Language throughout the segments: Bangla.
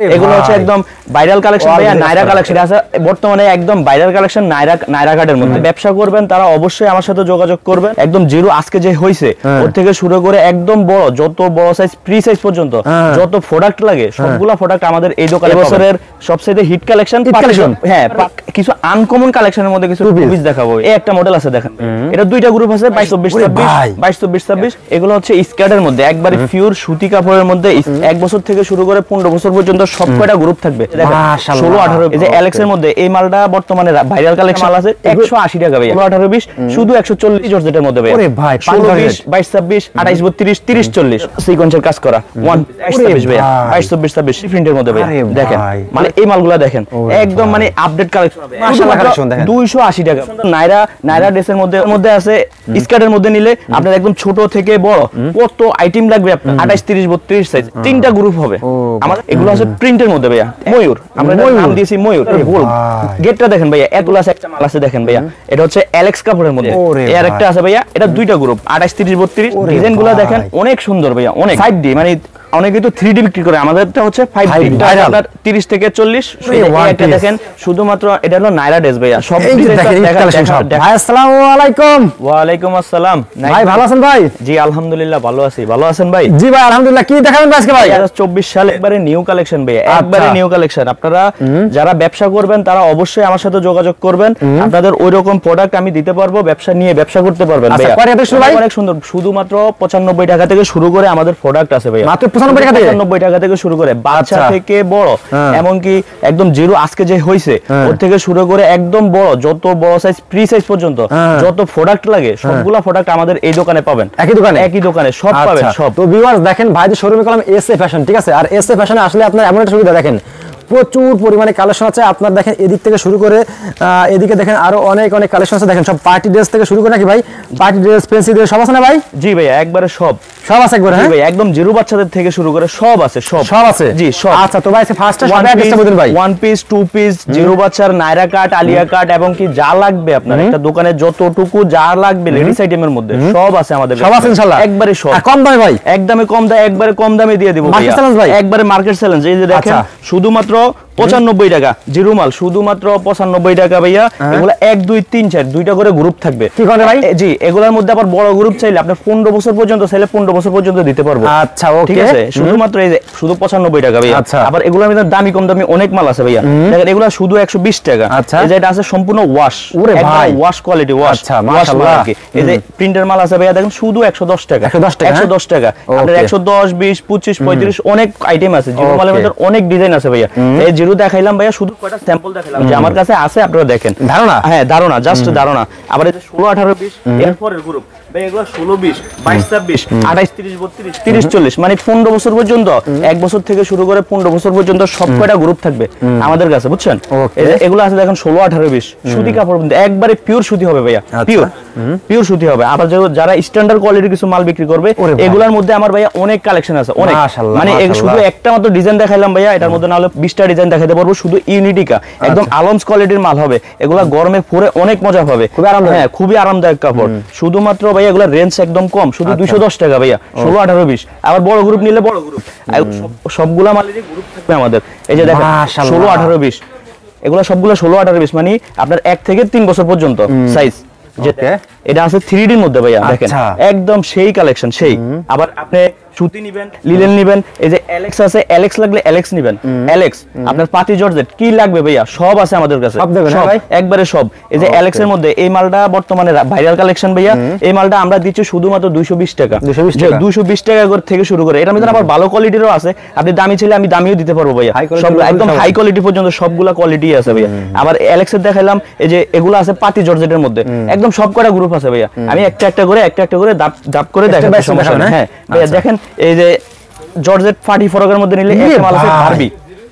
এগুলো হচ্ছে একদম ভাইরাল কালেকশন ভাইয়া, নাইরা কালেকশন আছে বর্তমানে, একদম ভাইরাল কালেকশন নাইরা কার্ডের মধ্যে। ব্যবসা করবেন তারা অবশ্যই আমার সাথে যোগাযোগ করবেন। একদম জিরো আজকে যে হইছে ওর থেকে শুরু করে একদম বড়, যত বড় সাইজ ফ্রি সাইজ পর্যন্ত যত প্রোডাক্ট লাগে সবগুলা প্রোডাক্ট আমাদের এই দোকানে। বছরের সবচেয়ে হিট কালেকশন, হ্যাঁ কিছু আনকমন কালেকশনের মধ্যে কিছু পিস দেখাবো। এই একটা মডেল আছে দেখেন, এটা দুইটা গ্রুপ আছে 22-24-26 এগুলো হচ্ছে স্কার্টের মধ্যে একবারে পিওর সুতি কাপড়ের মধ্যে। 1 বছর থেকে শুরু করে 15 বছর পর্যন্ত সব কয়টা গ্রুপ থাকবে। 16-18 এই যে অ্যালেক্স এর মধ্যে এই মালটা বর্তমানে ভাইরাল কালেকশন আছে 180 টাকা ভাই। 16-18-20 শুধু 140 জর্জেটের মধ্যে ভাই। 16-20 22-26 28-32 30-40 সিকোয়েন্সের কাজ করা 1-22 ভাই 22-24-26 প্রিন্টের মধ্যে ভাই। দেখেন মানে এই মালগুলা দেখেন একদম মানে আপডেট কালেকশন হবে। মাশাআল্লাহ কালেকশন দেখেন 280 টাকা। নাইরা ড্রেসের মধ্যে আছে স্কার্টের মধ্যে নিলে আপনার একদম ছোট থেকে বড় কত আইটেম লাগবে আপনার 28-30-32 সাইজ তিনটা গ্রুপ হবে আমাদের। এগুলো আছে প্রিন্টের মধ্যে ভাইয়া, ময়ূর আমরা নাম দিয়েছি ময়ূর। গেটটা দেখেন ভাইয়া, এতগুলো আছে, একটা মাল আছে দেখেন ভাইয়া, এটা হচ্ছে অ্যালেক্স কাপড়ের মধ্যে। এর একটা আছে ভাইয়া, এটা দুইটা গ্রুপ 28-30-32 ডিজাইনগুলো দেখেন অনেক সুন্দর ভাইয়া, অনেক 5D মানে অনেকে তো 3D বিক্রি করে, আমাদেরটা হচ্ছে 5D আপনার 30 থেকে 40। একটা দেখেন শুধুমাত্র এটা হলো নাইরা ড্রেস ভাইয়া। সব ভাই আসসালামু আলাইকুম। ওয়া আলাইকুম আসসালাম। ভাই ভালো আছেন ভাই? জি আলহামদুলিল্লাহ ভালো আছি, ভালো আছেন ভাই? জি ভাই আলহামদুলিল্লাহ। কি দেখাবেন আজকে ভাই? 24 সাল একবারে নিউ কালেকশন ভাইয়া, একবারে নিউ কালেকশন। আপনারা যারা ব্যবসা করবেন তারা অবশ্যই আমার সাথে যোগাযোগ করবেন, আপনাদের ওই রকম প্রোডাক্ট আমি দিতে পারবো, ব্যবসা নিয়ে ব্যবসা করতে পারবেন ভাইয়া। অনেক সুন্দর, শুধুমাত্র 95 টাকা থেকে শুরু করে আমাদের প্রোডাক্ট আছে ভাইয়া। 95 টাকা থেকে শুরু করে বাচ্চা থেকে বড়, এমনকি একদম জিরো আজকে যে হইছে ওর থেকে শুরু করে একদম বড়, যত বড় সাইজ ফ্রি সাইজ পর্যন্ত যত প্রোডাক্ট লাগে সবগুলা প্রোডাক্ট আমাদের এই দোকানে পাবেন। একই দোকানে সব পাবেন সব। তো ভিউয়ার্স দেখেন ভাই যে শোরুমে কলাম এসএ ফ্যাশন, ঠিক আছে? আর এসএ ফ্যাশনে আসলে আপনার এমন একটা সুবিধা দেখেন, প্রচুর পরিমাণে কালেকশন আছে আপনার। দেখেন এদিক থেকে শুরু করে এদিকে দেখেন আরো অনেক কালেকশন আছে। দেখেন সব পার্টি ড্রেস থেকে শুরু করে নাকি ভাই? পার্টি ড্রেস, ফ্যান্সি ড্রেস সব আছে না ভাই? জি ভাই একবারে সব আছে একবারে। হ্যাঁ ভাই একদম জিরো বাচ্চাদের থেকে শুরু করে সব আছে, সব আছে জি সব। আচ্ছা তো ভাই ফার্স্টে সব অ্যাড্রেসটা বলুন ভাই। One piece, two piece, zero বাচ্চার নাইরা কাট, আলিয়া কাট এবং কি যা লাগবে আপনার একটা দোকানে যতটুকু যা লাগবে লেডিস আইটেমের মধ্যে সব আছে আমাদের, সব আছে ইনশাআল্লাহ একবারে সব। কম দামে ভাই, একদমই কম দামে, একবারে কম দামে দিয়ে দিব ভাই, একবারে মার্কেট চ্যালেঞ্জ। এই যে দেখেন শুধুমাত্র 95 টাকা জিরো মাল, শুধুমাত্র 95 টাকা ভাইয়া। এগুলা 1 2 3 4 দুইটা করে গ্রুপ থাকবে। কি করে ভাই? জি এগুলোর মধ্যে আবার বড় গ্রুপ চাইলে আপনি 15 বছর পর্যন্ত চাইলে 15 বছর পর্যন্ত দিতে পারবো। আচ্ছা ওকে ঠিক আছে। শুধুমাত্র এই যে শুধু 95 টাকা ভাইয়া। আবার এগুলোর মধ্যে দামি কম দামি অনেক মাল আছে ভাইয়া। দেখেন এগুলা শুধু 120 টাকা। এই যে এটা আছে সম্পূর্ণ ওয়াশ, একদম ওয়াশ কোয়ালিটি ওয়াশ। আচ্ছা মাশাআল্লাহ। এই যে প্রিন্টের মাল আছে ভাইয়া, দেখেন শুধু 110 টাকা। 110 টাকা। আপনাদের 110 20 25 35 অনেক আইটেম আছে। জিরো মালের মধ্যে অনেক ডিজাইন আছে ভাইয়া। এই জিরো দেখাইলাম ভাইয়া, শুধু কয়টা স্যাম্পল দেখাইলাম যে আমার কাছে আছে, আপনারা দেখেন। ধারণা, হ্যাঁ ধারণা, জাস্ট ধারণা। আবার এই যে 16-18-20 এর পরের গ্রুপ ভাই, এগুলো 16-20 22-26 28-30-32 30-40 মানে 15 বছর পর্যন্ত, 1 বছর থেকে শুরু করে 15 বছর পর্যন্ত সব কয়টা গ্রুপ থাকবে আমাদের কাছে, বুঝছেন? এগুলো আছে দেখেন 16-18-20 সুতি কাপড়, একবারে পিওর সুতি হবে ভাইয়া, পিওর সুতি হবে। আবার যারা স্ট্যান্ডার্ড কোয়ালিটির কিছু মাল বিক্রি করবে এগুলোর মধ্যে আমার ভাইয়া অনেক কালেকশন আছে, অনেক। মানে শুধু একটা মাত্র ডিজাইন দেখাইলাম ভাইয়া, এটার মধ্যে না হলে 20টা ডিজাইন দেখাইতে পারবো। শুধু ইউনিটিকা একদম আলমস কোয়ালিটির মাল হবে। এগুলা গরমে পরে অনেক মজা হবে, হ্যাঁ খুবই আরামদায়ক কাপড়। শুধুমাত্র ভাইয়া এগুলা রেঞ্জ একদম কম, শুধু 210 টাকা ভাইয়া। 16-18-20 আবার বড় গ্রুপ নিলে বড় গ্রুপ, সবগুলা মালেরই গ্রুপ থাকবে আমাদের। এই যে দেখেন 16-18-20 এগুলা সবগুলা 16-18-20 মানে আপনার 1 থেকে 3 বছর পর্যন্ত সাইজ। এটা আছে 3D এর মধ্যে ভাইয়া, দেখেন একদম সেই কালেকশন সেই। আবার আপনি সুতি নিবেন, লিলেন নিবেন, এই যে অ্যালেক্স আছে, অ্যালেক্স লাগলে অ্যালেক্স নিবেন, অ্যালেক্স আপনার পাতি জর্জেট কি লাগবে ভাইয়া সব আছে আমাদের কাছে, সব দেবেন ভাই একবারে সব। এই যে অ্যালেক্স এর মধ্যে এই মালটা বর্তমানে ভাইরাল কালেকশন ভাইয়া। এই মালটা আমরা দিচ্ছি শুধুমাত্র 220 টাকা। 220 টাকা থেকে শুরু করে। এটার মধ্যে আবার ভালো কোয়ালিটিরও আছে, আপনি দামি চাইলে আমি দামিও দিতে পারবো ভাইয়া। সব একদম হাই কোয়ালিটি পর্যন্ত সবগুলা কোয়ালিটি আছে ভাইয়া। আবার অ্যালেক্স এর দেখাইলাম, এই যে এগুলো আছে পাতি জর্জেটের মধ্যে, একদম সব কটা গ্রুপ আছে ভাইয়া। আমি একটা একটা করে দাপ করে দেখাবো, সমস্যা নেই। হ্যাঁ ভাইয়া দেখেন এই যে জর্জেট পার্টি ফরকের মধ্যে নিলে একটা মাল আছে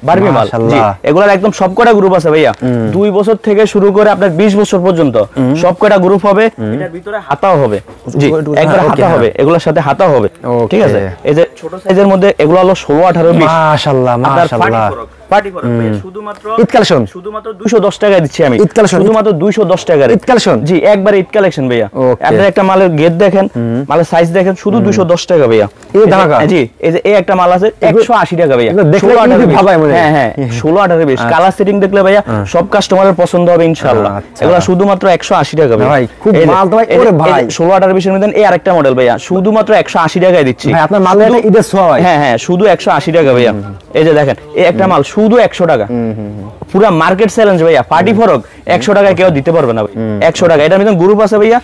বারবি মাল। জি এগুলার একদম সবকটা গ্রুপ আছে ভাইয়া। 2 বছর থেকে শুরু করে আপনার 20 বছর পর্যন্ত সবকটা গ্রুপ হবে। এটার ভিতরে হাতাও হবে, জি একবার হাতা হবে, এগুলোর সাথে হাতা হবে, ঠিক আছে? এই যে ছোট সাইজের মধ্যে এগুলো হলো 16-18-20 মাশাআল্লাহ মাশাআল্লাহ। পার্টি ফরক ভাইয়া শুধুমাত্র ঈদ কালেকশন শুধুমাত্র 210 টাকা দিচ্ছি আমি ঈদ কালেকশন শুধুমাত্র 210 টাকা ঈদ কালেকশন জি একবারে ঈদ কালেকশন ভাইয়া আপনি একটা মালের গেট দেখেন মালের সাইজ দেখেন শুধু 210 টাকা ভাইয়া এই ধামাকা জি এই যে এই একটা মাল আছে 180 টাকা ভাইয়া দেখলে ভাবাই মনে হ্যাঁ হ্যাঁ 16 18 20 কালার সেটিং দেখলে ভাইয়া সব কাস্টমারের পছন্দ হবে ইনশাআল্লাহ এগুলা শুধুমাত্র 180 টাকা ভাই খুব মাল তো ভাই ওরে ভাই 16 18 20 এর মধ্যে এই আরেকটা মডেল ভাইয়া শুধুমাত্র 180 টাকায় দিচ্ছি ভাই আপনার মাল এটা ঈদের ছোঁয়া ভাই হ্যাঁ হ্যাঁ শুধু 180 টাকা ভাইয়া এই যে দেখেন এই একটা মাল শুধু 100 টাকা পুরো মার্কেট চ্যালেঞ্জ ভাইয়া পার্টি ফরক 100 টাকায় কেউ দিতে পারবে না ভাই 100 টাকা এটার মধ্যে গ্রুপ আছে ভাইয়া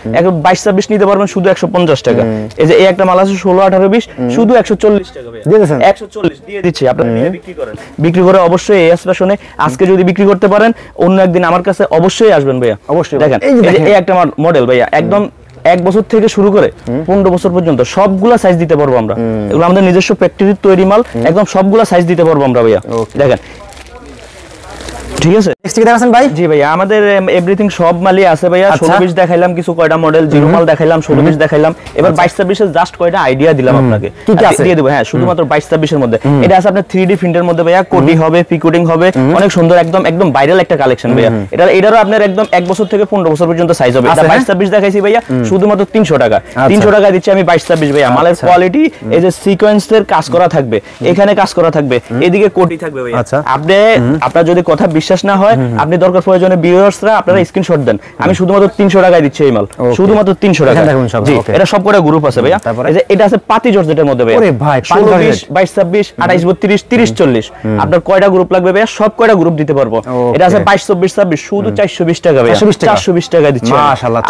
22 26 নিতে পারবেন শুধু 150 টাকা এই যে এই একটা মাল আছে 16 18 20 শুধু 140 টাকা ভাইয়া দিয়ে দেন 140 দিয়ে দিচ্ছি আপনারা বিক্রি করেন বিক্রি করে অবশ্যই এই এক্সপ্রেশনে আজকে যদি বিক্রি করতে পারেন অন্য একদিন আমার কাছে অবশ্যই আসবেন ভাইয়া অবশ্যই দেখেন এই একটা মডেল ভাইয়া একদম 1 বছর থেকে শুরু করে 15 বছর পর্যন্ত সবগুলা সাইজ দিতে পারবো আমরা এগুলো আমাদের নিজস্ব ফ্যাক্টরির তৈরি মাল একদম সবগুলা সাইজ দিতে পারবো আমরা ভাইয়া দেখেন ঠিক আছে নেক্সট কি দেখাছেন ভাই জি ভাইয়া আমাদের এভরিথিং সব মালই আছে ভাইয়া 16 20 দেখাইলাম কিছু কয়টা মডেল জিরো মাল দেখাইলাম 16 20 দেখাইলাম এবার 22 26 এর জাস্ট কয়টা আইডিয়া দিলাম আপনাকে দিয়ে দেব হ্যাঁ শুধুমাত্র 22 26 এর মধ্যে এটা আছে আপনার 3D প্রিন্টের মধ্যে ভাইয়া কোডি হবে পিকোডিং হবে অনেক সুন্দর একদম ভাইরাল একটা কালেকশন ভাইয়া এটারও আপনার একদম 1 বছর থেকে 15 বছর পর্যন্ত সাইজ হবে এটা 22 26 দেখাইছি ভাইয়া শুধুমাত্র 300 টাকা 300 টাকা দিচ্ছি আমি 22 26 ভাইয়া মালের কোয়ালিটি এই যে সিকোয়েন্সের কাজ করা থাকবে এখানে কাজ করা থাকবে এদিকে কোডি থাকবে ভাইয়া আপনার যদি কথা বিশ্বাস না হয় আপনি দরকার প্রয়োজনে ভিউয়ার্সরা আপনারা স্ক্রিনশট দেন আমি শুধুমাত্র 300 টাকায় দিচ্ছি এই মাল শুধুমাত্র 300 টাকা জি এটা সব কটা গ্রুপ আছে ভাইয়া এই যে এটা আছে পাতি জর্জেটের মধ্যে ভাইয়া ওরে ভাই 16 20 22 26 28 32 30 40 আপনার কয়টা গ্রুপ লাগবে ভাইয়া সব কয়টা গ্রুপ দিতে পারবো এটা আছে 22 24 26 শুধু 420 টাকা ভাইয়া 420 টাকা দিচ্ছি মাশাআল্লাহ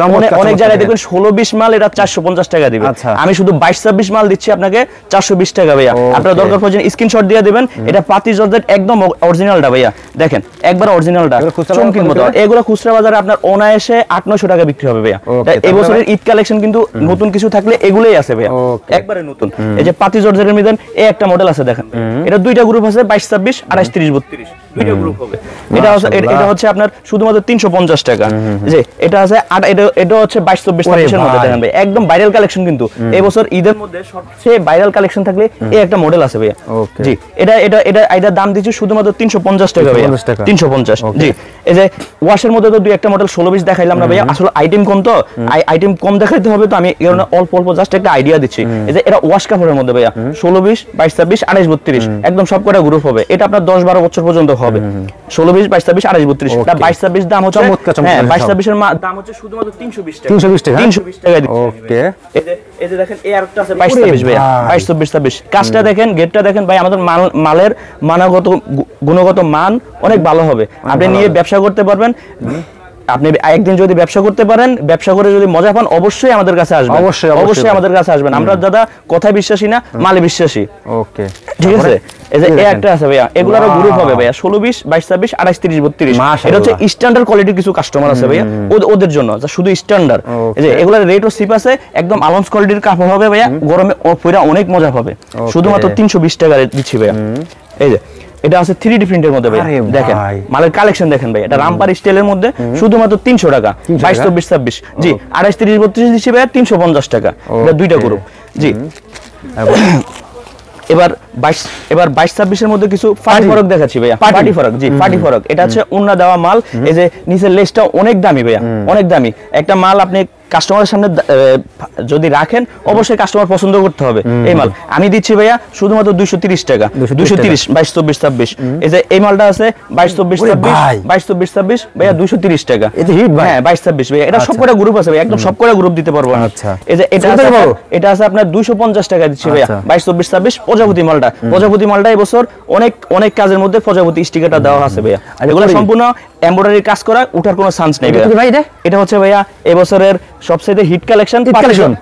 অনেক জায়গায় দেখবেন 16 20 মাল এটা 450 টাকা দিবে আমি শুধু 22 26 মাল দিচ্ছি আপনাকে 420 টাকা ভাইয়া আপনারা দরকার প্রয়োজনে স্ক্রিনশট দিয়ে দিবেন এটা পাতি জর্জেট একদম অরিজিনালটা ভাইয়া দেখেন একবার অরিজিনালটা চমকির মতো এগুলো খুচরা বাজারে আপনার অনায়াসে 800 টাকা বিক্রি হবে ভাইয়া এই বছরের ঈদ কালেকশন কিন্তু নতুন কিছু থাকলে এগুলাই আছে ভাইয়া একবারে নতুন এই যে পাতি জর্জেটের মধ্যে এই একটা মডেল আছে দেখেন এটা দুইটা গ্রুপ আছে 22 26 28 30 32 দুইটা গ্রুপ হবে এটা হচ্ছে আপনার শুধুমাত্র 350 টাকা যে এটা আছে এটা হচ্ছে 22 24 26 এর মধ্যে দেখেন ভাই একদম ভাইরাল কালেকশন কিন্তু এই বছর ঈদের মধ্যে সবচেয়ে ভাইরাল কালেকশন থাকলে এই একটা মডেল আছে ভাইয়া জি এটার দাম দিচ্ছি শুধুমাত্র 350 টাকা ভাইয়া 350 জি এই যে ওয়াশের মধ্যে তো দুই একটা মডেল 16 20 দেখাইলাম না ভাইয়া আসলে আইটেম কম তো আইটেম কম দেখাইতে হবে তো আমি এই কারণে অল্প জাস্ট একটা আইডিয়া দিচ্ছি এই যে এটা ওয়াশ কাপড়ের মধ্যে ভাইয়া 16 20 22 26 28 32 একদম সব কটা গ্রুপ হবে এটা আপনার 10 12 বছর পর্যন্ত হবে 16 20 22 26 28 32 এটা 22 26 দাম হচ্ছে হ্যাঁ 22 26 এর দাম হচ্ছে শুধুমাত্র 320 টাকা 320 টাকা ওকে এই যে দেখেন এই আরেকটা আছে 22 26 ভাইয়া 22 24 26 কাজটা দেখেন গেটটা দেখেন ভাই আমাদের মালের মানগত গুণগত মান অনেক ভালো হবে আপনি নিয়ে ব্যবসা করতে পারবেন আপনি একদিন যদি ব্যবসা করতে পারেন ব্যবসা করে যদি মজা পান অবশ্যই আমাদের কাছে আসবেন অবশ্যই আমাদের কাছে আসবেন আমরা দাদা কথায় বিশ্বাসী না মালে বিশ্বাসী ওকে ঠিক আছে এই যে এই একটা আছে ভাইয়া এগুলারও গ্রুপ হবে ভাইয়া 16 20 22 26 28 30 32 এটা হচ্ছে স্ট্যান্ডার্ড কোয়ালিটির কিছু কাস্টমার আছে ভাইয়া ওদের জন্য যা শুধু স্ট্যান্ডার্ড এই যে এগুলার রেটও সিপ আছে একদম আলাউন্স কোয়ালিটির কাপড় হবে ভাইয়া গরমে পরে অনেক মজা পাবে শুধুমাত্র 320 টাকা দিচ্ছি ভাইয়া এই যে এটা আছে 3D প্রিন্টের মধ্যে ভাই দেখেন মালের কালেকশন দেখেন ভাই এটা রামপার স্টাইলের মধ্যে শুধুমাত্র 300 টাকা 22 24 26 জি 28 30 32 দিচ্ছি ভাই 350 টাকা এটা দুইটা গ্রুপ জি এবার 22 26 এর মধ্যে কিছু পার্টি ফরক দেখাচ্ছি ভাইয়া পার্টি ফরক জি পার্টি ফরক এটা হচ্ছে ওন্না দেওয়া মাল এই যে নিচের লেসটা অনেক দামি ভাইয়া অনেক দামি একটা মাল আপনি কাস্টমারের সামনে যদি রাখেন অবশ্যই কাস্টমার পছন্দ করতে হবে এই মাল আমি দিচ্ছি ভাইয়া শুধুমাত্র 230 টাকা 230 22 24 26 এই যে এই মালটা আছে 22 24 26 22 24 26 ভাইয়া 230 টাকা এটা হিট ভাই হ্যাঁ 22 26 ভাইয়া এটা সবকটা গ্রুপ আছে ভাইয়া একদম সবকটা গ্রুপ দিতে পারবো আচ্ছা এই যে এটা আছে আপনার 250 টাকা দিচ্ছি ভাইয়া 22 24 26 প্রজাপতি মালটা এই বছর অনেক কাজের মধ্যে প্রজাপতি স্টিকারটা দেওয়া আছে ভাইয়া এগুলো সম্পূর্ণ এমব্রয়ডারি কাজ করা ওঠার কোনো চান্স নেই ভাই এটা হচ্ছে ভাইয়া এই বছরের সবচেয়ে হিট কালেকশন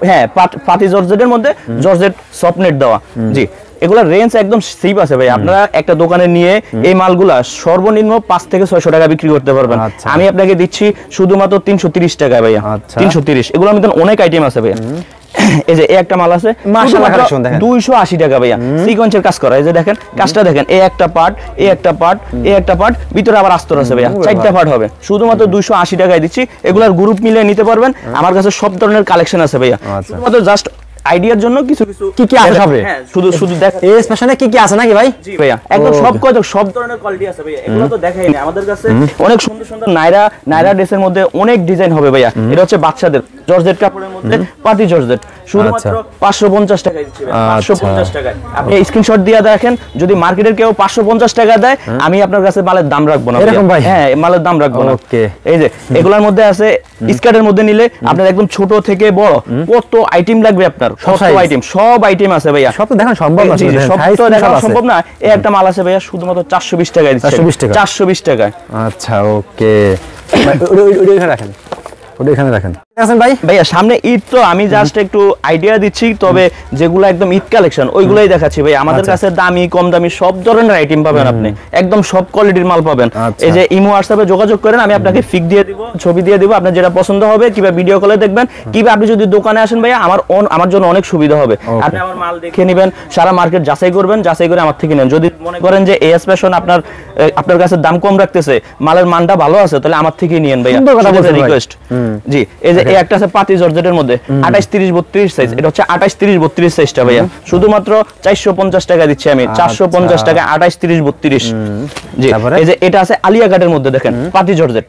হ্যাঁ পাতি জর্জেটের মধ্যে জর্জেট সফটনেট দেওয়া জি এগুলা রেঞ্জ একদম সিপ আছে ভাই আপনারা একটা দোকানে নিয়ে এই মালগুলা সর্বনিম্ন 5 থেকে 600 টাকা বিক্রি করতে পারবেন আমি আপনাকে দিচ্ছি শুধুমাত্র 330 টাকা ভাইয়া 330 এগুলোর মধ্যে অনেক আইটেম আছে ভাইয়া এই যে একটা মাল আছে মাশাআল্লাহ কালেকশন দেখেন 280 টাকা ভাইয়া সিকোয়েন্সের কাজ করা এই যে দেখেন কাজটা দেখেন এই একটা পার্ট ভিতরে আবার আস্তর আছে ভাইয়া চারটা পার্ট হবে শুধুমাত্র 280 টাকায় দিচ্ছি এগুলার গ্রুপ মিলে নিতে পারবেন আমার কাছে সব ধরনের কালেকশন আছে ভাইয়া শুধুমাত্র জাস্ট আইডিয়ার জন্য কিছু কিছু কি আছে সবে? হ্যাঁ শুধু দেখা এস ফ্যাশনে কি আছে নাকি ভাই? জি ভাইয়া একদম সব ধরনের কোয়ালিটি আছে ভাইয়া, এগুলো তো দেখাই না আমাদের কাছে। অনেক সুন্দর সুন্দর নাইরা ড্রেসের মধ্যে অনেক ডিজাইন হবে ভাইয়া। এটা হচ্ছে বাচ্চাদের জর্জেট কাপড়ের মধ্যে পাতি জর্জেট, শুধুমাত্র 550 টাকায় দিচ্ছি ভাই, 550 টাকায়। আপনি স্ক্রিনশট দিয়ে দেখেন, যদি মার্কেটের কেউ 550 টাকা দেয় আমি আপনার কাছে মালের দাম রাখবো না এরকম ভাই? হ্যাঁ মালের দাম রাখবো না। ওকে, এই যে এগুলোর মধ্যে আছে স্কার্টের মধ্যে নিলে আপনার একদম ছোট থেকে বড় কত আইটেম লাগবে আপনার, সব আইটেম আছে ভাইয়া। সব তো দেখা সম্ভব না, সব তো দেখা সম্ভব না। এই একটা মাল আছে ভাইয়া শুধুমাত্র 420 টাকায় দিচ্ছি, 420 টাকায়। আচ্ছা ওকে ওটা এখানে রাখেন, ওটা এখানে রাখেন। আছেন ভাই? ভাইয়া সামনে ঈদ তো আমি জাস্ট একটু আইডিয়া দিচ্ছি, তবে যেগুলো একদম ঈদ কালেকশন ওইগুলাই দেখাচ্ছি ভাই। আমাদের কাছে দামি কম দামি সব ধরনের আইটেম পাবেন, আপনি একদম সব কোয়ালিটির মাল পাবেন। এই যে ইমো হোয়াটসঅ্যাপে যোগাযোগ করেন, আমি আপনাকে পিক দিয়ে দিব, ছবি দিয়ে দিব, আপনার যেটা পছন্দ হবে, কিংবা ভিডিও কলে দেখবেন, কিংবা আপনি যদি দোকানে আসেন ভাইয়া আমার জন্য অনেক সুবিধা হবে। আপনি আমার মাল দেখে নেবেন, সারা মার্কেট যাচাই করবেন, যাচাই করে আমার থেকে নেন। যদি মনে করেন যে এস ফ্যাশন আপনার কাছে দাম কম রাখতেছে, মালের মানটা ভালো আছে, তাহলে আমার থেকে নিয়েন ভাইয়া, রিকোয়েস্ট। জি এই যে এই একটা আছে পাতি জর্জেটের মধ্যে 28 30 32 সাইজ, এটা হচ্ছে 28 30 32 সাইজটা ভাইয়া, শুধুমাত্র 450 টাকা দিচ্ছি আমি, 450 টাকা 28 30 32। জি এই যে এটা আছে আলিয়া কাটের মধ্যে দেখেন পাতি জর্জেট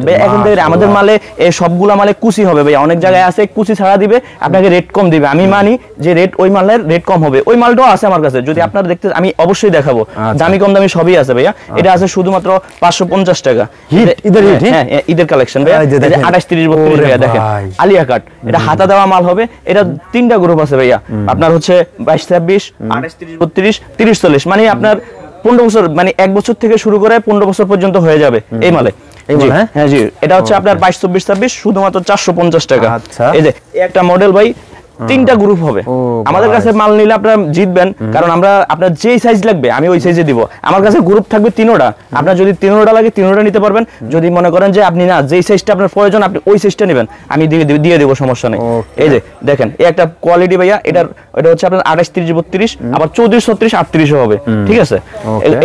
ভাই, এখন থেকে আমাদের মালে এই সবগুলা মালে কুচি হবে ভাইয়া। অনেক জায়গায় আছে কুচি ছাড়া দিবে, আপনাকে রেট কম দিবে, আমি মানি যে রেট ওই মালের রেট কম হবে। ওই মালটাও আছে আমার কাছে, যদি আপনারা দেখতে আমি অবশ্যই দেখাবো, দামি কম দামি সবই আছে ভাইয়া। এটা আছে শুধুমাত্র 550 টাকা, হ্যাঁ ঈদের কালেকশন ভাইয়া। 28 30 32 ভাইয়া দেখেন আলিয়া কাট, এটা হাতা দেওয়া মাল হবে। এটা তিনটা গ্রুপ আছে ভাইয়া, আপনার হচ্ছে 22 26 28 30 32 30 40, মানে আপনার 15 বছর, মানে 1 বছর থেকে শুরু করে 15 বছর পর্যন্ত হয়ে যাবে এই মালে। হ্যাঁ জি এটা হচ্ছে আপনার 22 24 26 শুধুমাত্র 450 টাকা। এই যে একটা মডেল ভাই, তিনটা গ্রুপ হবে। আমাদের কাছে মাল নিলে আপনারা জিতবেন, কারণ আমরা আপনার যেই সাইজ লাগবে আমি ওই সাইজে দিব। আমার কাছে গ্রুপ থাকবে তিনোটা, আপনার যদি তিনোটা লাগে তিনোটা নিতে পারবেন। যদি মনে করেন যে আপনি না যেই সাইজটা আপনার প্রয়োজন আপনি ওই সাইজটা নেবেন, আমি দিয়ে দেবো, সমস্যা নেই। এই যে দেখেন এই একটা কোয়ালিটি ভাইয়া, এটা হচ্ছে আপনার 28 30 32, আবার 34 36 38 হবে, ঠিক আছে।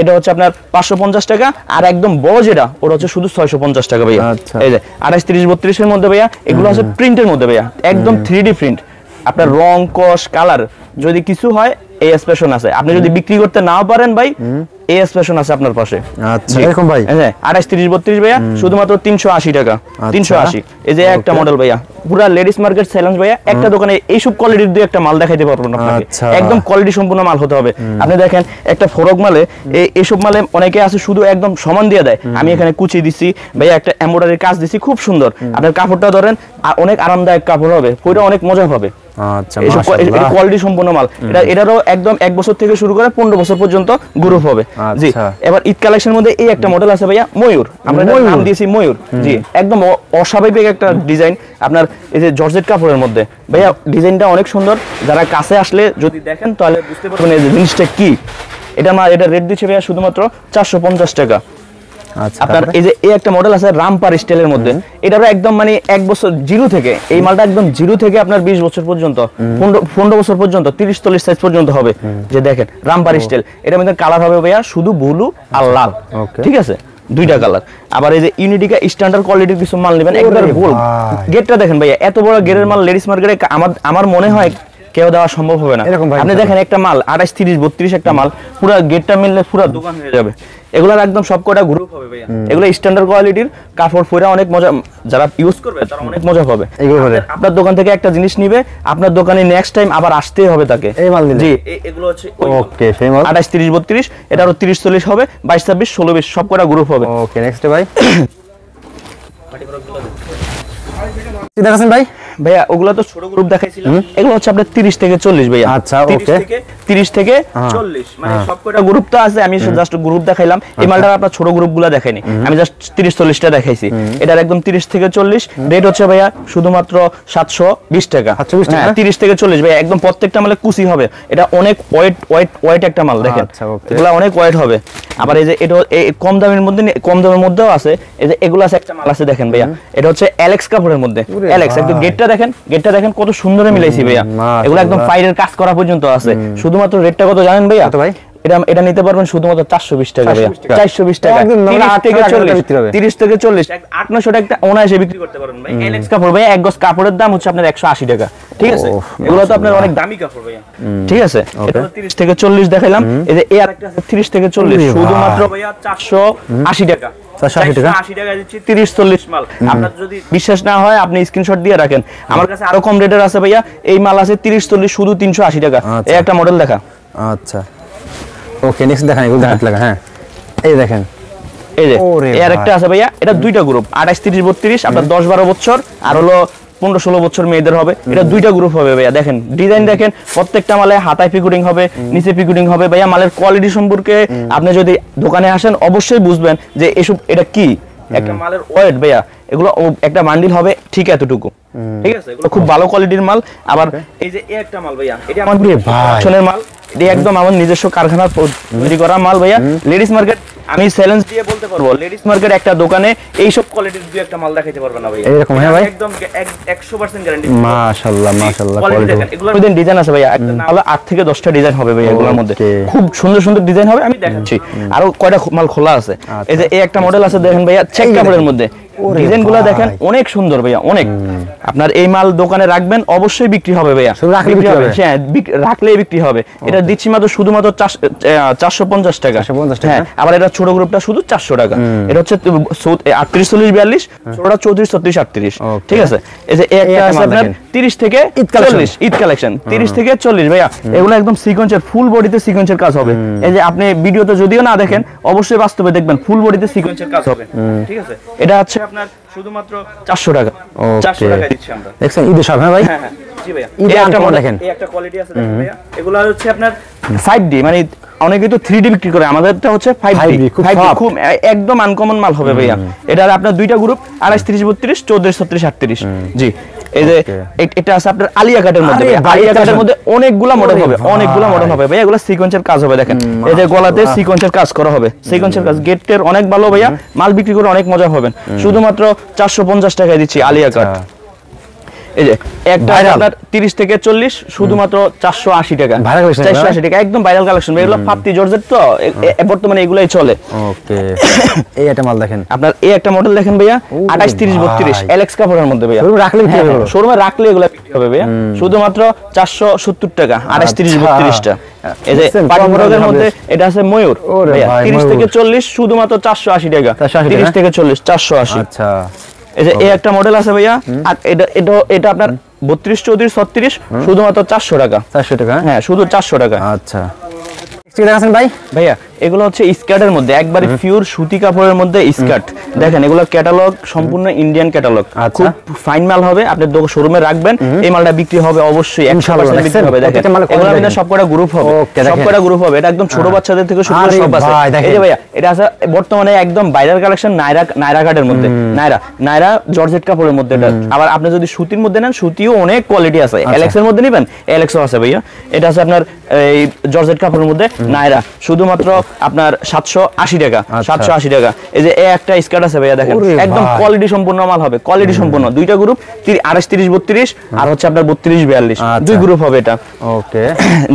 এটা হচ্ছে আপনার 550 টাকা, আর একদম বড় যেটা ওটা হচ্ছে শুধু 650 টাকা ভাইয়া। এই যে 28 30 32 এর মধ্যে ভাইয়া, এগুলো হচ্ছে প্রিন্টের মধ্যে ভাইয়া, একদম 3D প্রিন্ট। আপনার রং কস কালার যদি কিছু হয় এস ফ্যাশন আছে, আপনি যদি বিক্রি করতে নাও পারেন ভাই এস ফ্যাশন আছে আপনার পাশে। আচ্ছা এরকম ভাই, হ্যাঁ 28 30 32 ভাইয়া শুধুমাত্র 380 টাকা, 380। এই যে একটা মডেল ভাইয়া, পুরা লেডিস মার্কেট চ্যালেঞ্জ ভাইয়া। একটা দোকানে এইসব কোয়ালিটির দুই একটা মাল দেখাইতে পারবো না আপনাকে, একদম কোয়ালিটি সম্পূর্ণ মাল হতে হবে। আপনি দেখেন একটা ফরক মালে এইসব মালে অনেকে আছে শুধু একদম সমান দিয়ে দেয়, আমি এখানে কুচি দিছি ভাইয়া, একটা এমব্রয়ডারি কাজ দিছি, খুব সুন্দর। আপনার কাপড়টা ধরেন অনেক আরামদায়ক কাপড় হবে, পরে অনেক মজা হবে। আচ্ছা মাশাআল্লাহ, কোয়ালিটি সম্পূর্ণ মাল। এটারও একদম 1 বছর থেকে শুরু করে 15 বছর পর্যন্ত গ্রুপ হবে। জি এবার ঈদ কালেকশনের মধ্যে এই একটা মডেল আছে ভাইয়া, ময়ূর, আমরা নাম দিয়েছি ময়ূর। জি একদম অস্বাভাবিক একটা ডিজাইন, আপনার এই যে জর্জেট কাপড়ের মধ্যে ভাইয়া, ডিজাইনটা অনেক সুন্দর। যারা কাছে আসলে যদি দেখেন তাহলে বুঝতে পারবেন এই জিনিসটা কি। এটা রেট দিচ্ছে ভাইয়া শুধুমাত্র 450 টাকা। আপনার এই যে এই একটা মডেল আছে রামপার স্টাইলের মধ্যে, এটারও একদম মানে 1 বছর জিরো থেকে, এই মালটা একদম জিরো থেকে আপনার 20 বছর পর্যন্ত, 15 বছর পর্যন্ত, 30 40 সাইজ পর্যন্ত হবে। যে দেখেন রামপার স্টাইল, এটার মধ্যে কালার হবে ভাইয়া শুধু ব্লু আর লাল, ঠিক আছে, দুইটা কালার। আবার এই যে ইউনিটিকা স্ট্যান্ডার্ড কোয়ালিটির কিছু মাল নেবেন, একবার গোল্ড। গেটটা দেখেন ভাইয়া, এত বড় গেরের মাল লেডিস মার্কেটে আমার মনে হয় কেউ দেওয়া সম্ভব হবে না। আপনি দেখেন একটা মাল 28 30 32 একটা মাল, পুরো গেটটা মিললে পুরো দোকান হয়ে যাবে। এগুলার একদম সবকটা গ্রুপ হবে ভাইয়া, এগুলো স্ট্যান্ডার্ড কোয়ালিটির কাপড়, পরে অনেক মজা, যারা ইউজ করবে তারা অনেক মজা পাবে। আপনার দোকান থেকে একটা জিনিস নিবে, আপনার দোকানে নেক্সট টাইম আবার আসতেই হবে তাকে। এই মাল জি এগুলো হচ্ছে ওকে, সেই মাল 28 30 32, এটা আরো 30 40 হবে, 22 26 16 20 সবকটা গ্রুপ হবে। ওকে নেক্সট ভাই, কি দেখাছেন ভাই? ভাইয়া ওগুলো তো ছোট গ্রুপ দেখাইছিলাম, এগুলো হচ্ছে আপনার 30 থেকে 40 ভাইয়া। আচ্ছা ওকে, 30 থেকে 40 মানে সবকটা গ্রুপ তো আছে, আমি জাস্ট গ্রুপ দেখাইলাম। এই মালটা আপনার ছোট গ্রুপগুলো দেখাইনি, আমি জাস্ট 30 40 টা দেখাইছি। এটার একদম 30 থেকে 40 রেট হচ্ছে ভাইয়া শুধুমাত্র 720 টাকা। 30 থেকে 40 ভাইয়া, একদম প্রত্যেকটা মালে কুচি হবে। এটা অনেক ওয়েট একটা মাল দেখেন, এগুলা অনেক ওয়েট হবে। আবার এই যে এটা কম দামের মধ্যেও আছে, এই যে এগুলো আছে একটা মাল আছে দেখেন ভাইয়া, এটা হচ্ছে অ্যালেক্স কাপড়ের মধ্যে। অ্যালেক্স একদম গেটটা দেখেন কত সুন্দর মিলাইছি ভাইয়া, এগুলো একদম ফাইরের কাজ করা পর্যন্ত আছে। শুধুমাত্র রেটটা কত জানেন ভাইয়া? এটা নিতে পারবেন শুধুমাত্র 420 টাকা ভাইয়া, 420 টাকা। 30 থেকে 40 8 900 টাকা অনায়াসে বিক্রি করতে পারবেন ভাই। অ্যালেক্স কাপড় ভাই, এক গজ কাপড়ের দাম হচ্ছে আপনার 180 টাকা। ঠিক আছে এগুলো তো আপনার অনেক দামি কাপড় ভাইয়া ঠিক আছে এটা 30 থেকে 40 দেখাইলাম এই যে এই আরেকটা আছে 30 থেকে 40 শুধুমাত্র ভাইয়া 480 টাকা 480 টাকা দিচ্ছি 30 40 মাল আপনার যদি বিশ্বাস না হয় আপনি স্ক্রিনশট দিয়ে রাখেন আমার কাছে আরো কম রেটের আছে ভাইয়া এই মাল আছে 30 40 শুধু 380 টাকা এই একটা মডেল দেখা আচ্ছা ওকে নেক্সট দেখান এগুলো দেখা লাগা হ্যাঁ এই দেখেন এই যে এই আরেকটা আছে ভাইয়া এটা দুইটা গ্রুপ 28 30 32 আপনার 10 12 বছর আর হলো 15 16 বছর মেয়েদের হবে এটা দুইটা গ্রুপ হবে ভাইয়া দেখেন ডিজাইন দেখেন প্রত্যেকটা মালে হাতায় ফিগুরিং হবে নিচে ফিগুরিং হবে ভাইয়া মালের কোয়ালিটি সম্পর্কে আপনি যদি দোকানে আসেন অবশ্যই বুঝবেন যে এসব এটা কি একটা মালের ওয়েট ভাইয়া এগুলো একটা বান্ডিল হবে ঠিক এতটুকু ঠিক আছে এগুলো খুব ভালো কোয়ালিটির মাল আবার এই যে এই একটা মাল ভাইয়া এটা আমার ভাই মাল এটা একদম আমার নিজস্ব কারখানার তৈরি করা মাল ভাইয়া লেডিস মার্কেট আমি চ্যালেঞ্জ দিয়ে বলতে পারবো লেডিস মার্কেট একটা দোকানে এই সব কোয়ালিটির দুই একটা মাল দেখাইতে পারবে না ভাই এরকম হ্যাঁ ভাই একদম 100% গ্যারান্টি মাশাআল্লাহ মাশাআল্লাহ কোয়ালিটি দেখেন এগুলোর মধ্যে ডিজাইন আছে ভাইয়া একটা না হলো 8 থেকে 10টা ডিজাইন হবে ভাই এগুলোর মধ্যে খুব সুন্দর সুন্দর ডিজাইন হবে আমি দেখাচ্ছি আর কয়টা মাল খোলা আছে এই যে এই একটা মডেল আছে দেখেন ভাইয়া চেক কাপড়ের মধ্যে ডিজাইনগুলো দেখেন অনেক সুন্দর ভাইয়া অনেক আপনার এই মাল দোকানে রাখবেন অবশ্যই বিক্রি হবে ভাইয়া হ্যাঁ রাখলেই বিক্রি হবে এটা দিচ্ছি মাত্র শুধুমাত্র 450 টাকা হ্যাঁ আবার এটা ছোট গ্রুপটা শুধু 400 টাকা এটা হচ্ছে 38 40 42 ছোটটা 34 36 38 ঠিক আছে এই যে একটা আছে আপনার 30 থেকে 40 ঈদ কালেকশন 30 থেকে 40 ভাইয়া এগুলো একদম সিকোয়েন্সের ফুল বডিতে সিকোয়েন্সের কাজ হবে এই যে আপনি ভিডিওতে যদিও না দেখেন অবশ্যই বাস্তবে দেখবেন ফুল বডিতে সিকোয়েন্সের কাজ হবে ঠিক আছে এটা হচ্ছে আপনার শুধুমাত্র 400 টাকা 400 টাকা দিচ্ছি আমরা দেখছেন ঈদের সব হ্যাঁ ভাই হ্যাঁ জি ভাইয়া এই একটা মডেল দেখেন এই একটা কোয়ালিটি আছে দেখেন ভাইয়া এগুলো হচ্ছে আপনার 5D মানে অনেকে তো 3D বিক্রি করে আমাদেরটা হচ্ছে 5D খুব একদম আনকমন মাল হবে ভাইয়া এটার আপনার দুইটা গ্রুপ 28 30 32 34 36 38 জি এই যে এটা আছে আপনার আলিয়া কাটের মধ্যে আলিয়া কাটের মধ্যে অনেকগুলা মডেল হবে ভাইয়া এগুলো সিকোয়েন্সের কাজ হবে দেখেন এই যে গলাতে সিকোয়েন্সের কাজ করা হবে সিকোয়েন্সের কাজ গেটের অনেক ভালো ভাইয়া মাল বিক্রি করে অনেক মজা হবেন শুধুমাত্র 450 টাকায় দিচ্ছি আলিয়া কাট এই যে একটা আপনার 30 থেকে 40 শুধুমাত্র 480 টাকা 480 টাকা একদম ভাইরাল কালেকশন এগুলো ফাপ্তি জর্জেট তো বর্তমানে এগুলাই চলে ওকে এই একটা মাল দেখেন আপনার এই একটা মডেল দেখেন ভাইয়া 28 30 32 এলএক্স কাপড়ের মধ্যে ভাইয়া শোরুমে রাখলে বিক্রি হবে শোরুমে রাখলে এগুলো বিক্রি হবে ভাইয়া শুধুমাত্র 470 টাকা 28 30 32 টা এই যে পাটমোড়ের মধ্যে এটা আছে ময়ূর ভাইয়া 30 থেকে 40 শুধুমাত্র 480 টাকা 30 থেকে 40 480 আচ্ছা এই যে এই একটা মডেল আছে ভাইয়া আর এটা আপনার 32 34 36 শুধুমাত্র 400 টাকা হ্যাঁ শুধু 400 টাকা আচ্ছা ঠিক দেখাছেন ভাই ভাইয়া এগুলো হচ্ছে স্কার্টের মধ্যে একবারে পিওর সুতি কাপড়ের মধ্যে স্কার্ট দেখেন এগুলো ক্যাটালগ সম্পূর্ণ ইন্ডিয়ান ক্যাটালগ খুব ফাইন মাল হবে আপনি শোরুমে রাখবেন এই মালটা বিক্রি হবে অবশ্যই 100% বিক্রি হবে দেখেন এগুলো মধ্যে সবকটা গ্রুপ হবে এটা একদম ছোট বাচ্চাদের থেকে শুরু করে সব আছে এই যে ভাইয়া এটা আছে বর্তমানে একদম ভাইরাল কালেকশন নাইরা কাটের মধ্যে নাইরা জর্জেট কাপড়ের মধ্যে এটা আবার আপনি যদি সুতির মধ্যে নেন সুতিও অনেক কোয়ালিটি আছে এলএক্স এর মধ্যে নেবেন এলএক্সও আছে ভাইয়া এটা আছে আপনার এই জর্জেট কাপড়ের মধ্যে নাইরা শুধুমাত্র আপনার 780 টাকা 780 টাকা এই যে একটা স্কার্ট আছে ভাইয়া দেখেন একদম কোয়ালিটি সম্পূর্ণ মাল হবে কোয়ালিটি সম্পূর্ণ দুইটা গ্রুপ 28 30 32 আর হচ্ছে আপনার 32 42 দুই গ্রুপ হবে এটা ওকে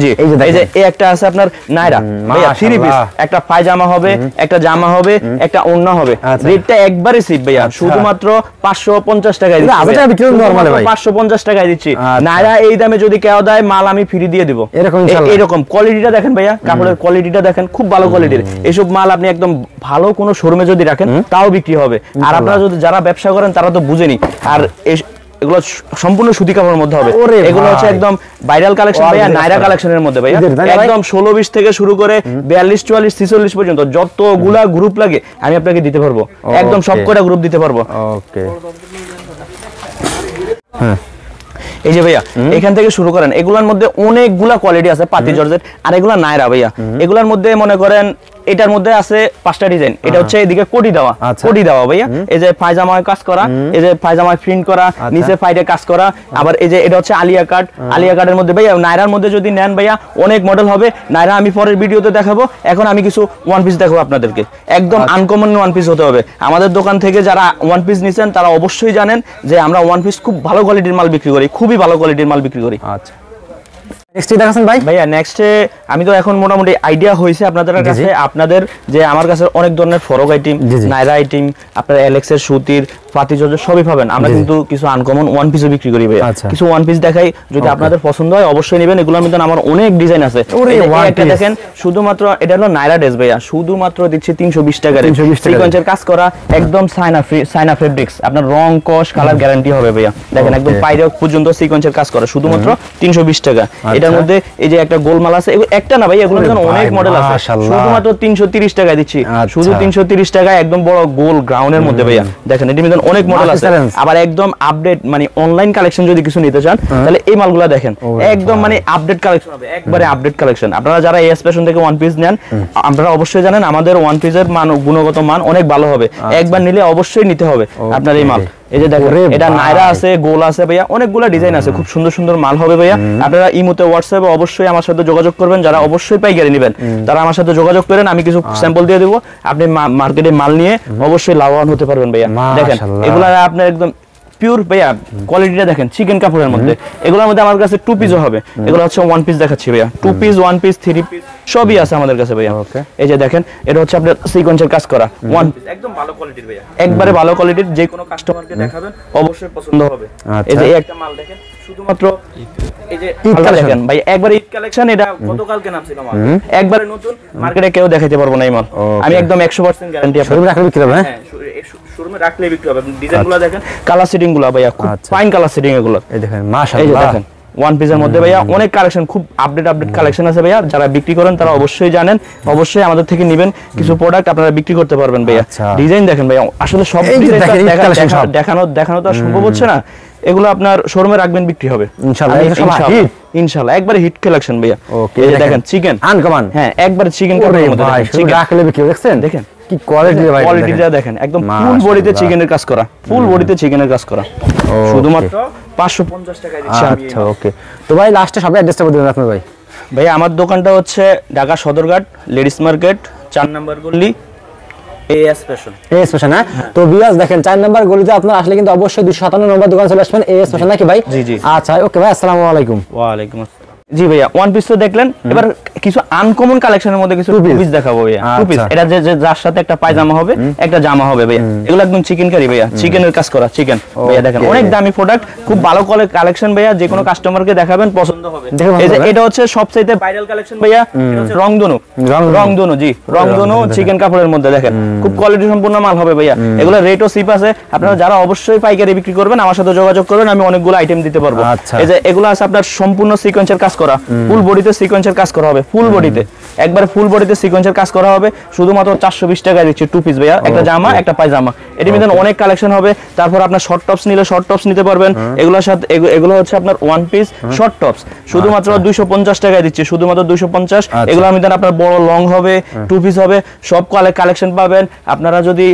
জি এই যে একটা আছে আপনার নাইরা ভাইয়া 3 পিস একটা পায়জামা হবে একটা জামা হবে একটা ওড়না হবে রেটটা একবারে সিপ ভাইয়া শুধুমাত্র 550 টাকায় দিচ্ছি আচ্ছা বিক্রি নরমাল ভাই 550 টাকায় দিচ্ছি নাইরা এই দামে যদি কেউ দেয় মাল আমি ফ্রি দিয়ে দেব এরকম কোয়ালিটিটা দেখেন ভাইয়া কাপড়ের কোয়ালিটিটা দেখেন খুব ভালো কোয়ালিটির এইসব মাল আপনি একদম ভালো কোনো শোরুমে যদি রাখেন তাও বিক্রি হবে আর আপনারা যদি যারা ব্যবসা করেন তারা তো বুঝেনি আর এগুলো সম্পূর্ণ সুতি কাপড়ের মধ্যে হবে এগুলো হচ্ছে একদম ভাইরাল কালেকশন ভাইয়া নাইরা কালেকশনের মধ্যে ভাইয়া একদম 16 20 থেকে শুরু করে 42 44 46 পর্যন্ত যতগুলা গ্রুপ লাগে আমি আপনাকে দিতে পারবো একদম সবকটা গ্রুপ দিতে পারবো ওকে হ্যাঁ এই যে ভাইয়া এখান থেকে শুরু করেন এগুলোর মধ্যে অনেকগুলা কোয়ালিটি আছে পাতি জর্জেট আর এগুলা নাইরা ভাইয়া এগুলোর মধ্যে মনে করেন এটার মধ্যে আছে 5টা ডিজাইন এটা হচ্ছে এদিকে কোটি দেওয়া ভাইয়া এই যে পায়জামায় কাজ করা এই যে পায়জামায় প্রিন্ট করা নিচে ফাইডে কাজ করা আবার এই যে এটা হচ্ছে আলিয়া কাটের মধ্যে ভাইয়া নাইরার মধ্যে যদি নেন ভাইয়া অনেক মডেল হবে নাইরা আমি পরের ভিডিওতে দেখাবো এখন আমি কিছু ওয়ান পিস দেখাবো আপনাদেরকে একদম আনকমন ওয়ান পিস হতে হবে আমাদের দোকান থেকে যারা ওয়ান পিস নিছেন তারা অবশ্যই জানেন যে আমরা ওয়ান পিস খুব ভালো কোয়ালিটির মাল বিক্রি করি খুবই ভালো কোয়ালিটির মাল বিক্রি করি আচ্ছা নেক্সট দেখাছেন ভাইয়া নেক্সটে আমি তো এখন মোটামুটি আইডিয়া হয়েছে আপনাদের কাছে আপনাদের যে আমার কাছে অনেক ধরনের ফরক আইটেম নাইরা আইটেম আপনার এলএক্স এর সুতির পাতি জর্জেট সবই পাবেন। আমরা কিন্তু কিছু আনকমন ওয়ান পিসও বিক্রি করি ভাইয়া। আচ্ছা। কিছু ওয়ান পিস দেখাই, যদি আপনাদের পছন্দ হয় অবশ্যই নেবেন। এগুলোর মধ্যে আমার অনেক ডিজাইন আছে। একটা দেখেন শুধুমাত্র এটা হলো নাইরা ড্রেস ভাইয়া, শুধুমাত্র দিচ্ছি 320 টাকা। সিকোয়েন্সের কাজ করা, একদম সাইনা ফেব্রিক্স, আপনার রং কস কালার গ্যারান্টি হবে ভাইয়া। দেখেন একদম পায়রে পর্যন্ত সিকোয়েন্সের কাজ করা, শুধুমাত্র 320 টাকা। এটার মধ্যে এই যে একটা গোলমাল আছে, একটা না ভাই, এগুলোর জন্য অনেক মডেল আছে। শুধুমাত্র 330 টাকা দিচ্ছি, শুধু 330 টাকা, একদম বড় গোল গ্রাউন্ডের মধ্যে ভাইয়া। দেখেন এটির মধ্যে অনেক মডেল আছে। আবার একদম আপডেট মানে অনলাইন কালেকশন যদি কিছু নিতে চান তাহলে এই মালগুলো দেখেন, একদম মানে আপডেট কালেকশন হবে, একবারে আপডেট কালেকশন। আপনারা যারা এস ফ্যাশন থেকে ওয়ান পিস নেন, আপনারা অবশ্যই জানেন আমাদের ওয়ান পিসের মান, গুণগত মান অনেক ভালো হবে। একবার নিলে অবশ্যই নিতে হবে আপনার এই মাল। এই যে দেখেন এটা নাইরা আছে, গোল আছে ভাইয়া, অনেকগুলা ডিজাইন আছে, খুব সুন্দর সুন্দর মাল হবে ভাইয়া। আপনারা ইমোতে হোয়াটসঅ্যাপে অবশ্যই আমার সাথে যোগাযোগ করবেন। যারা অবশ্যই পাইকারি নেবেন তারা আমার সাথে যোগাযোগ করেন, আমি কিছু স্যাম্পল দিয়ে দেবো। আপনি মার্কেটে মাল নিয়ে অবশ্যই লাভবান হতে পারবেন ভাইয়া। দেখেন এগুলা আপনার একদম পিওর ভাইয়া, কোয়ালিটিটা দেখেন চিকেন কাপড়ের মধ্যে। এগুলোর মধ্যে আমার কাছে টু পিসও হবে, এগুলো হচ্ছে ওয়ান পিস দেখাচ্ছি ভাইয়া। Two piece, one piece, three piece সবই আছে আমাদের কাছে ভাইয়া। এই যে দেখেন এটা হচ্ছে আপনার সিকোয়েন্সের কাজ করা ওয়ান পিস, একদম ভালো কোয়ালিটির ভাইয়া, একবারে ভালো কোয়ালিটির। যে কোনো কাস্টমারকে দেখাবেন অবশ্যই পছন্দ হবে। এই যে একটা মাল দেখেন, শুধুমাত্র এই যে মালটা দেখেন ভাই, একবারে ঈদ কালেকশন। এটা গতকালকে নামছিল মাল, একবারে নতুন, মার্কেটে কেউ দেখাইতে পারবো না এই মাল। আমি একদম 100% গ্যারান্টি। শোরুমে রাখলে বিক্রি হবে? হ্যাঁ শোরুমে রাখলে বিক্রি হবে। ডিজাইনগুলো দেখেন, কালার সেটিং গুলো ভাইয়া খুব ফাইন কালার সেটিং এগুলো। এই দেখেন মাশাআল্লাহ, দেখেন ওয়ান পিসের মধ্যে ভাইয়া অনেক কালেকশন, খুব আপডেট কালেকশন আছে ভাইয়া। যারা বিক্রি করেন তারা অবশ্যই জানেন, অবশ্যই আমাদের থেকে নেবেন কিছু প্রোডাক্ট, আপনারা বিক্রি করতে পারবেন ভাইয়া। ডিজাইন দেখেন ভাইয়া, আসলে সব দেখানো তো সম্ভব হচ্ছে না। এগুলো আপনার শোরুমে রাখবেন, বিক্রি হবে ইনশাআল্লাহ। একবারে হিট কালেকশন ভাইয়া। এই যে দেখেন চিকেন আনকমন, হ্যাঁ একবারে চিকেন কাপড়ের মধ্যে চিকেন রাখলে বিক্রি হবে। দেখেন কি কোয়ালিটি ভাই, কোয়ালিটিটা দেখেন, একদম ফুল বডিতে চিকেনের কাজ করা, ফুল বডিতে চিকেনের কাজ করা, শুধুমাত্র 550 টাকায় দিচ্ছি আমি। আচ্ছা ওকে। তো ভাই লাস্টে সবাই অ্যাড্রেসটা বলে দিন আপনার ভাই। ভাই আমার দোকানটা হচ্ছে ঢাকা সদরঘাট লেডিস মার্কেট 4 নম্বর গলি, এএস ফ্যাশন। এএস ফ্যাশন, হ্যাঁ। তো ভিউয়ার্স দেখেন 4 নম্বর গলিতে আপনারা আসলে কিন্তু অবশ্যই 257 নম্বর দোকান চলে আসবেন, এএস ফ্যাশন নাকি ভাই? জি জি। আচ্ছা ওকে ভাই, আসসালামু আলাইকুম। ওয়া আলাইকুম আসসালাম। জি ভাইয়া, ওয়ান পিস তো দেখলেন, এবার কিছু আনকমন কালেকশনের মধ্যে কিছু টু পিস দেখাবো ভাইয়া। টু পিস এটা যে যার সাথে একটা পায়জামা হবে, একটা জামা হবে ভাইয়া। এগুলো একদম চিকেন কারি ভাইয়া, চিকেনের কাজ করা চিকেন ভাইয়া। দেখেন অনেক দামি প্রোডাক্ট, খুব ভালো কালেকশন ভাইয়া, যে কোনো কাস্টমারকে দেখাবেন পছন্দ হবে। এই যে এটা হচ্ছে সবচেয়ে ভাইরাল কালেকশন ভাইয়া, এটা হচ্ছে রংধনু। জি রংধনু চিকেন কাপড়ের মধ্যে দেখেন, খুব কোয়ালিটি সম্পূর্ণ মাল হবে ভাইয়া। এগুলো রেটও চিপ আছে। আপনারা যারা অবশ্যই পাইকারি বিক্রি করবেন আমার সাথে যোগাযোগ করবেন, আমি অনেকগুলো আইটেম দিতে পারবো। এই যে এগুলো আছে আপনার সম্পূর্ণ সিকোয়েন্সের কাজ করা, ফুল বডিতে সিকোয়েন্সের কাজ করা হবে, ফুল বডিতে একবার ফুল বডিতে সিকোয়েন্সের কাজ করা হবে। শুধুমাত্র 420 টাকা দিচ্ছি টু পিস ভাইয়া, একটা জামা একটা পায়জামা। এটির মধ্যে অনেক কালেকশন হবে। তারপর আপনার শর্ট টপস নিলে শর্ট টপস নিতে পারবেন। এগুলোর সাথে এগুলো হচ্ছে আপনার ওয়ান পিস শর্ট টপস, শুধুমাত্র 250 টাকায় দিচ্ছি, শুধুমাত্র 250। এগুলো আমি দেন আপনার বড় লং হবে, টু পিস হবে, সব কালেকশন পাবেন। আপনারা যদি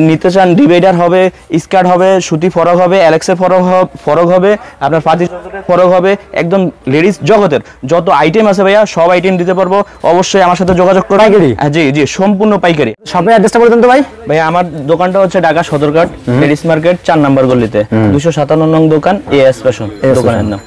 নিতে চান ডিভাইডার হবে, স্কার্ট হবে, সুতি ফরক হবে, অ্যালেক্সের ফরক হবে, আপনার পাতি ফরক হবে, একদম লেডিস জগতের যত আইটেম আছে ভাইয়া সব আইটেম দিতে পারবো। অবশ্যই আমার সাথে যোগাযোগ করুন। পাইকারি? জি জি, সম্পূর্ণ পাইকারি। শপের অ্যাড্রেসটা বলে দেন তো ভাই। ভাই আমার দোকানটা হচ্ছে ঢাকা সদরঘাট লেডিস মার্কেট 4 নম্বর গলিতে, 257 নং দোকান, এএস ফ্যাশন দোকানের নাম।